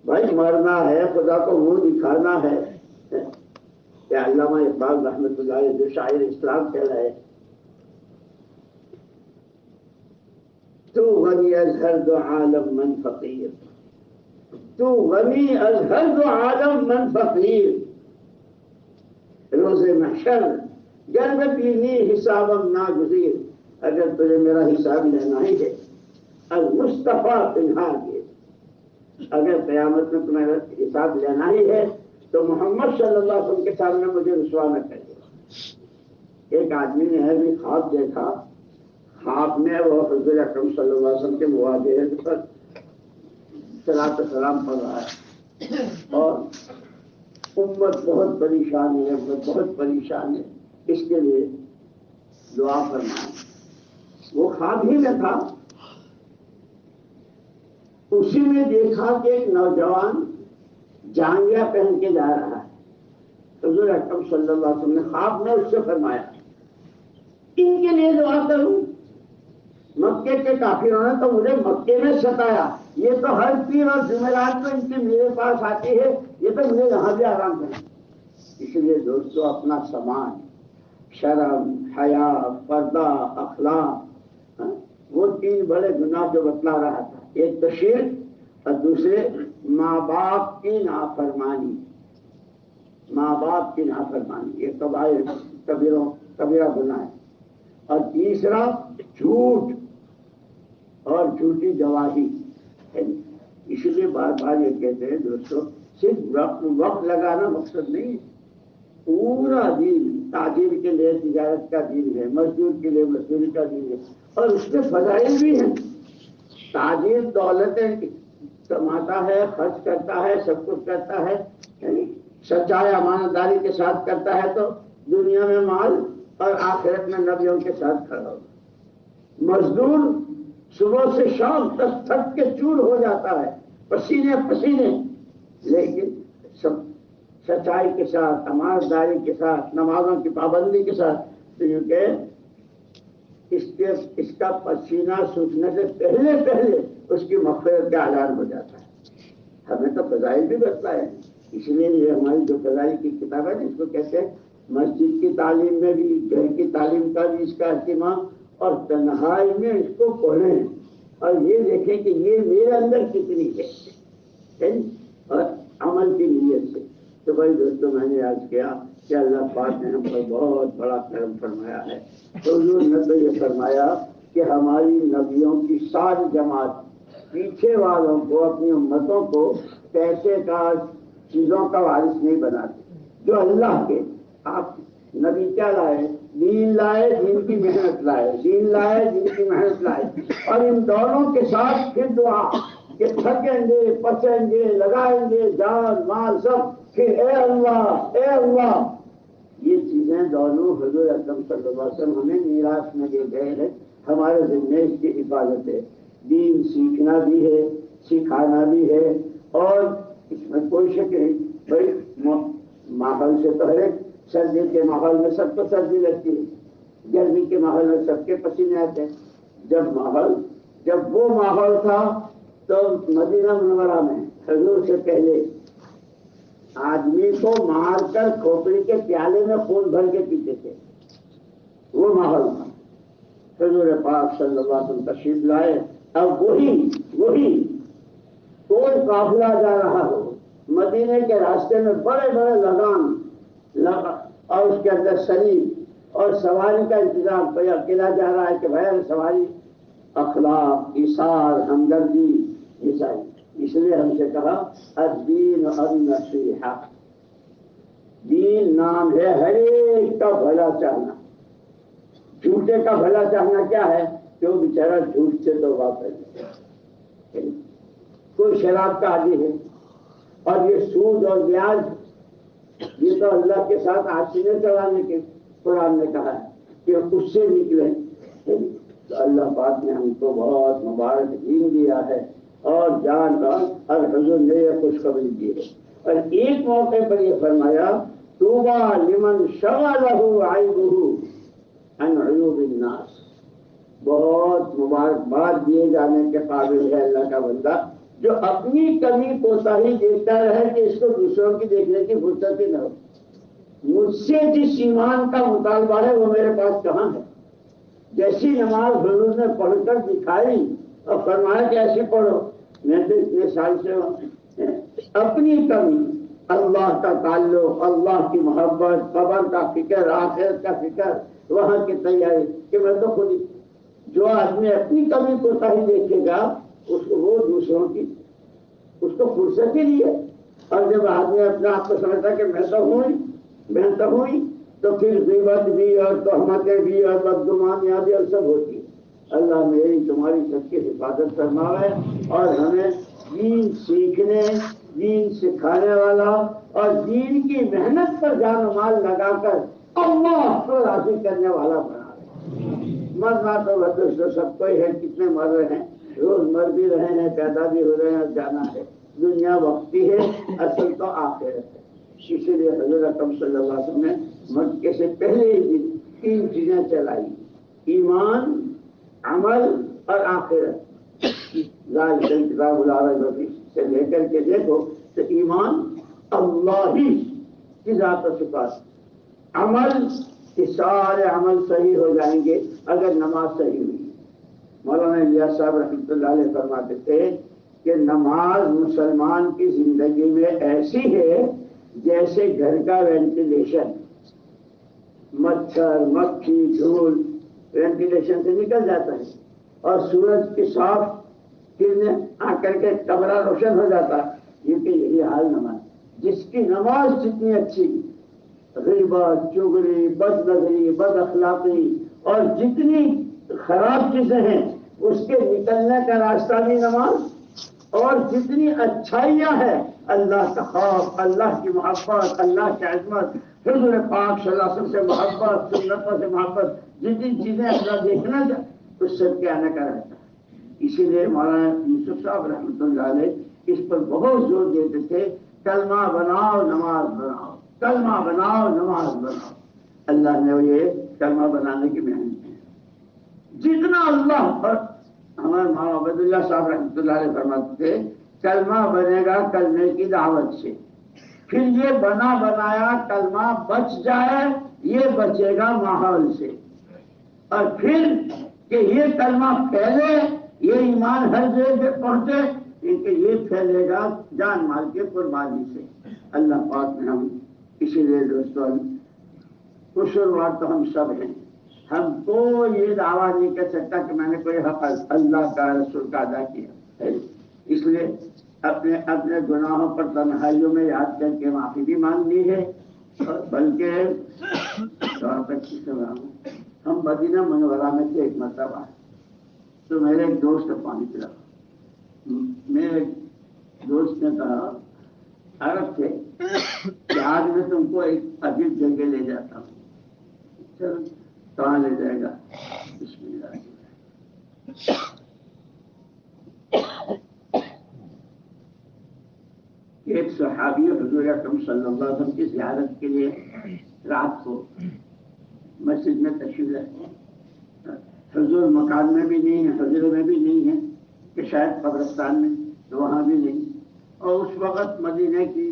بھائی مرنا ہے، خدا کو منہ دکھانا ہے۔ کہ علامہ اقبال رحمۃ اللہ علیہ جو شاعر اسلام کہہ رہے، تو غنی از ہر دو عالم من فقیر، تو غنی از ہر دو عالم من فقیر، روز محشر گر بینی حسابم ناگزیر، اگر تجھے میرا حساب لینا ہی ہے، المصطفیٰ پنہا گے، اگر قیامت میں تمہیں حساب لینا ہی ہے تو محمد صلی اللہ علیہ وسلم کے سامنے مجھے رسوا نہ کریے۔ ایک آدمی نے ہے بھی خواب دیکھا، خواب میں وہ حضور اکرم صلی اللہ علیہ وسلم کے مواجہت پر صلاۃ و سلام پڑھ رہا ہے اور امت بہت پریشان ہے، امت بہت پریشان ہے، اس کے لیے دعا فرمائیں۔ وہ خواب ہی میں تھا، اسی میں دیکھا کہ ایک نوجوان جانگیا پہن کے جا رہا ہے۔ حضور اکرم صلی اللہ علیہ وسلم نے خواب میں اس سے فرمایا ان کے لیے دعا کروں، مکے کے کافروں نے تو مجھے مکے میں ستایا، یہ تو ہر پیر اور جمعرات میں ان کی میرے پاس آتی ہے، یہ تو مجھے یہاں بھی آرام کریں۔ اس لیے دوستو اپنا سامان، شرم، حیا، پردہ، اخلاق، وہ تین بڑے گناہ جو بتلا رہا تھا، ایک تو شرک اور دوسرے ماں باپ کی نافرمانی، ماں باپ کی نافرمانی یہ کبیرہ گناہ ہے، اور تیسرا جھوٹ اور جھوٹی گواہی۔ اس لیے بار بار یہ کہتے ہیں دوستو صرف وقت لگانا مقصد نہیں ہے، پورا دین تاجر کے لیے تجارت کا دین ہے، مزدور کے لیے مزدوری کا دین ہے، اور اس میں فضائل بھی ہیں۔ تاجر دولتیں کماتا ہے، خرچ کرتا ہے، سب کچھ کرتا ہے، یعنی سچائی امانت داری کے ساتھ کرتا ہے تو دنیا میں مال اور آخرت میں نبیوں کے ساتھ کھڑا ہوگا۔ مزدور صبح سے شام تک تھک کے چور ہو جاتا ہے، پسینے پسینے، لیکن سب سچائی کے ساتھ، امانت داری کے ساتھ، نمازوں کی پابندی کے ساتھ، کیونکہ اس کا پسینہ سوکھنے سے پہلے اس کی مغفرت کا اعلان ہو جاتا ہے۔ ہمیں تو فضائل بھی بتتا ہے، اس لیے یہ ہماری جو فضائل کی کتاب ہے اس کو کہتے ہیں مسجد کی تعلیم میں بھی، گھر کی تعلیم کا بھی اس کا اہتمام، اور تنہائی میں اس کو پڑھیں اور یہ دیکھیں کہ یہ میرے اندر کتنی ہے، اور عمل کی نیت سے۔ تو بھائی دوستوں میں نے آج کیا کہ اللہ پاک نے ہم پر بہت بڑا کرم فرمایا ہے۔ تو حضور نے تو یہ فرمایا کہ ہماری نبیوں کی ساری جماعت پیچھے والوں کو، اپنی امتوں کو پیسے کا، چیزوں کا وارث نہیں بناتے، جو اللہ کے۔ آپ نبی کیا لائے؟ دین لائے، دین کی محنت لائے، دین لائے، دین کی محنت لائے، اور ان دونوں کے ساتھ پھر دعا کہ تھکیں گے، پسیں گے، لگائیں گے جان مال سب، پھر اے اللہ اے اللہ۔ یہ چیزیں دونوں حضور اکرم صلی اللہ علیہ وسلم ہمیں میراث میں دے گئے ہیں، ہمارے ذمہ اس کی حفاظت ہے۔ دین سیکھنا بھی ہے، سکھانا بھی ہے، اور اس میں کوئی شک نہیں۔ بھائی ماحول سے تو ہے، سردی کے ماحول میں سب کو سردی لگتی ہے، گرمی کے ماحول میں سب کے پسینے آتے ہیں۔ جب وہ ماحول تھا تو مدینہ منورہ میں حضور سے پہلے آدمی کو مار کر کھوپڑی کے پیالے میں خون بھر کے پیتے تھے، وہ ماحول تھا۔ حضور پاک صلی اللہ علیہ وسلم تشریف لائے، اب وہی کوئی قافلہ جا رہا ہو، مدینے کے راستے میں بڑے بڑے لگام اور اس کے اندر سلیب اور سواری کا انتظام کیا جا رہا ہے کہ بھائی سواری، اخلاق، ایثار، ہمدردی، اس لیے ہم سے کہا الدین النصیحہ، دین نام ہے ہر ایک کا بھلا چاہنا۔ جھوٹے کا بھلا چاہنا کیا ہے؟ کہ وہ بیچارہ جھوٹ سے تو واپس ہے۔ کوئی شراب کا عادی ہے، اور یہ سود اور بیاج، یہ تو اللہ کے ساتھ آسینے چلانے کے قرآن نے کہا ہے کہ اس سے نکلے۔ تو اللہ پاک نے ہم کو بہت مبارک دین دیا ہے، اور جان اور حضور نے یہ خوشخبری دی ہے۔ اور ایک موقع پر یہ فرمایا طوبیٰ لمن شغلہ عیبہ عن عیوب الناس، بہت مبارکباد دیے جانے کے قابل ہے اللہ کا بندہ جو اپنی کمی کوتاہی دیکھتا رہے کہ اس کو دوسروں کی دیکھنے کی فرصت ہی نہ ہو۔ مجھ سے جس ایمان کا مطالبہ ہے وہ میرے پاس کہاں ہے؟ جیسی نماز حضور نے پڑھ کر دکھائی اور فرمایا کہ ایسی پڑھو، میں تو اتنے سال سے اپنی کمی، اللہ کا تعلق، اللہ کی محبت، قبر کا فکر، آخرت کا فکر، وہاں کی تیاری، کہ میں تو خود ہی، جو آدمی اپنی کمی کوتاہی دیکھے گا اس کو وہ دوسروں کی اس کو فرصت ہی نہیں ہے. اور جب آدمی اپنے آپ کو سمجھتا کہ میں تو ہوں تو پھر غیبت بھی اور تہمتیں بھی اور بدگمانیاں بھی اور سب ہوتی ہیں. اللہ میری تمہاری سب کی حفاظت فرمائے اور ہمیں دین سیکھنے، دین سکھانے والا اور دین کی محنت پر جان و مال لگا کر اللہ کو راضی کرنے والا بنائے. مرنا تو دوستوں سب کو ہی ہے، کتنے مر رہے ہیں، روز مر بھی رہے ہیں، پیدا بھی ہو رہے ہیں، جانا ہے. دنیا وقتی ہے، اصل تو آخرت ہے. اسی لیے حضور اکرم صلی اللہ علیہ وسلم نے مکے سے پہلے ہی دن 3 چیزیں چلائی: ایمان، عمل اور آخرت. ذالک الکتاب لا ریب فیہ سے لے کر کے دیکھو تو ایمان اللہ ہی کی ذات و صفات، عمل کہ سارے عمل صحیح ہو جائیں گے اگر نماز صحیح ہوئی. مولانا الیاس صاحب رحمۃ اللہ علیہ فرماتے تھے کہ نماز مسلمان کی زندگی میں ایسی ہے جیسے گھر کا وینٹیلیشن. مچھر، مکھی، دھول وینٹیلیشن سے نکل جاتا ہے اور سورج کی صاف کرنیں آ کر کے کمرہ روشن ہو جاتا ہے. یہ کہ یہی حال نماز. جس کی نماز جتنی اچھی، غیبت، چغلی، بد نظری، بد اخلاقی اور جتنی خراب چیزیں ہیں اس کے نکلنے کا راستہ بھی نماز، اور جتنی اچھائیاں ہیں اللہ کا خوف، اللہ کی محبت، اللہ کی عظمت، حضور پاک صلی اللہ علیہ وسلم سے محبت، سنتوں سے محبت، جتنی چیزیں اللہ دیکھنا چاہتے اس سب کے آنے کا رہتا ہے. اسی لیے مولانا یوسف صاحب رحمۃ اللہ علیہ اس پر بہت زور دیتے تھے، کلمہ بناؤ نماز بناؤ، کلمہ بناؤ نماز بناؤ. اللہ نے یہ کلمہ بنانے کی محنت کی. جتنا اللہ پر ہمارے مولانا عبید اللہ صاحب رحمۃ اللہ علیہ فرماتے تھے کلمہ بنے گا کلمے کی دعوت سے، پھر یہ بنا بنایا کلمہ بچ جائے یہ بچے گا ماحول سے، اور پھر کہ یہ کلمہ پھیلے، یہ ایمان ہر جگہ پہ پہنچے، کہ یہ پھیلے گا جان مال کے قربانی سے. اللہ پاک نے ہم اسی لیے دوستوں قصوروار تو ہم سب ہیں. ہم کو یہ دعویٰ نہیں کر سکتا کہ میں نے کوئی حق اللہ کا رسول کا ادا کیا. اس لیے اپنے اپنے گناہوں پر تنہائیوں میں یاد کر کے معافی بھی مانگنی ہے. بلکہ ہم مدینہ منورہ میں تھے ایک مرتبہ، تو میرے ایک دوست پانی پلا. میرے دوست نے کہا عرب تھے کہ آج میں تم کو ایک عجیب جگہ لے جاتا ہوں. چلو کہاں لے جائے گا؟ بسم اللہ. ایک صحابی حضور اکرم صلی اللہ علیہ وسلم کی زیارت کے لیے رات کو مسجد میں تشریف لائے. حضور مکان میں بھی نہیں ہے، حضور میں بھی نہیں ہے کہ شاید قبرستان میں تو وہاں بھی نہیں. اور اس وقت مدینے کی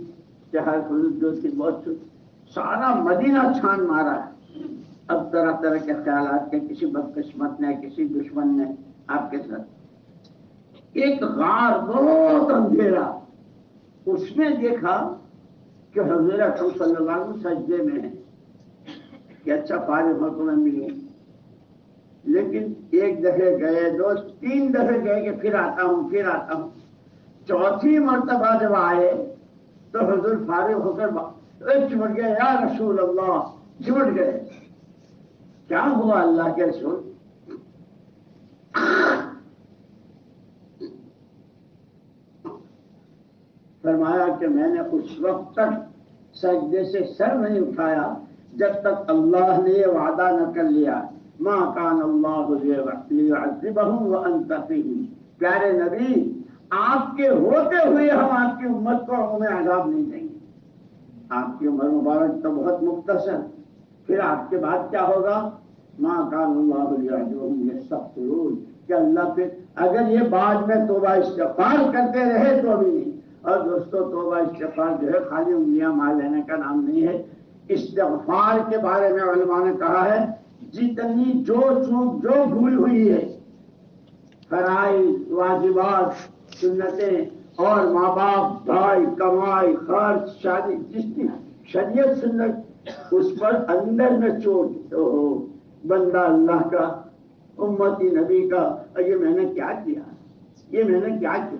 چہل حدود جو تھی بہت سارا مدینہ چھان مارا ہے. اب طرح طرح کے خیالات کے کسی بدقسمت نے، کسی دشمن نے آپ کے ساتھ ایک غار بہت اندھیرا، اس میں دیکھا کہ حضور اکرم صلی اللہ علیہ وسلم سجدے میں ہیں کہ اچھا فارغ ہو تو میں ملوں. لیکن ایک دفعہ گئے، 2-3 دفعے گئے کہ پھر آتا ہوں. چوتھی مرتبہ جب آئے تو حضور فارغ ہو کر چمٹ گئے، یا رسول اللہ، چمٹ گئے. کیا ہوا اللہ کے رسول؟ فرمایا کہ میں نے اس وقت تک سجدے سے سر نہیں اٹھایا جب تک اللہ نے یہ وعدہ نہ کر لیا، ما کان اللہ لیعذبہم وانت فیہم. پیارے نبی، آپ کے ہوتے ہوئے ہم آپ کی امت کو ہمیں عذاب نہیں دیں گے. آپ کی عمر مبارک تو بہت مختصر، پھر آپ کے بعد کیا ہوگا؟ ما کان اللہ لیعذبہم یستغفرون، کہ اللہ پھر اگر یہ بعد میں توبہ استغفار کرتے رہے تو بھی نہیں. اور دوستو توبہ استغفار جو ہے خالی انگلیاں مار لینے کا نام نہیں ہے. استغفار کے بارے میں علماء نے کہا ہے جتنی جو چوک جو بھول ہوئی ہے، فرائض، واجبات، سنتیں اور ماں باپ، بھائی، کمائی، خرچ، شادی، جس کی شریعت سنت اس پر اندر میں چوٹ، بندہ اللہ کا، امتی نبی کا، اور یہ میں نے کیا کیا، یہ میں نے کیا کیا.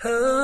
ها